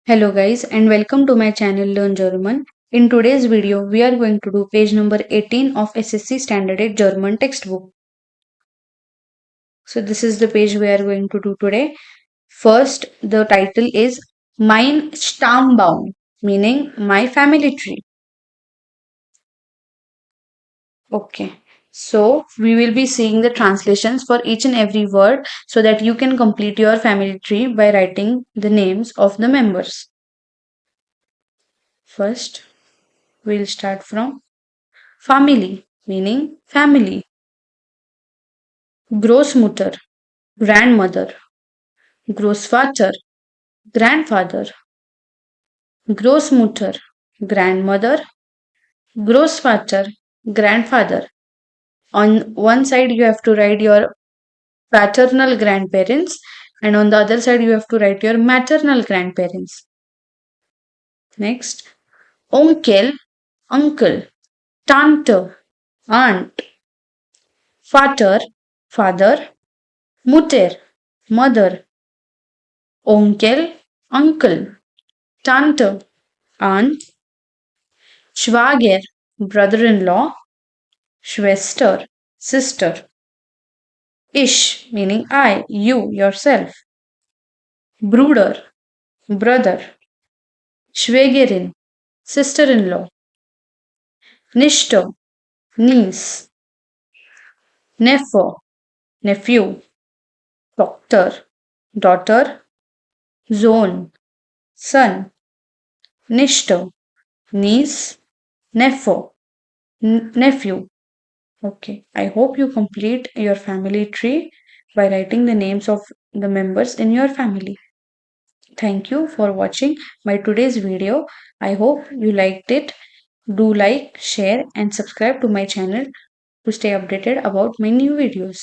Hello guys and welcome to my channel Learn German. In today's video we are going to do page number 18 of SSC Standard 8 German textbook. So this is the page we are going to do today. First the title is Mein Stammbaum, meaning my family tree. Okay. So we will be seeing the translations for each and every word so that you can complete your family tree by writing the names of the members. First we'll start from family, meaning family. Großmutter, grandmother. Großvater, grandfather. Großmutter, grandmother. Großvater, grandfather. On one side, you have to write your paternal grandparents, and on the other side, you have to write your maternal grandparents. Next, Onkel, uncle. Tante, aunt. Vater, father. Mutter, mother. Onkel, uncle. Tante, aunt. Schwager, brother-in-law. Schwester, sister. Ich, meaning I, you, yourself. Bruder, brother. Schwägerin, sister-in-law. Nichte, niece. Neffe, nephew. Tochter, daughter. Sohn, son. Nichte, niece. Neffe, nephew. Okay, I hope you complete your family tree by writing the names of the members in your family. Thank you for watching my today's video. I hope you liked it. Do like, share and subscribe to my channel to stay updated about my new videos.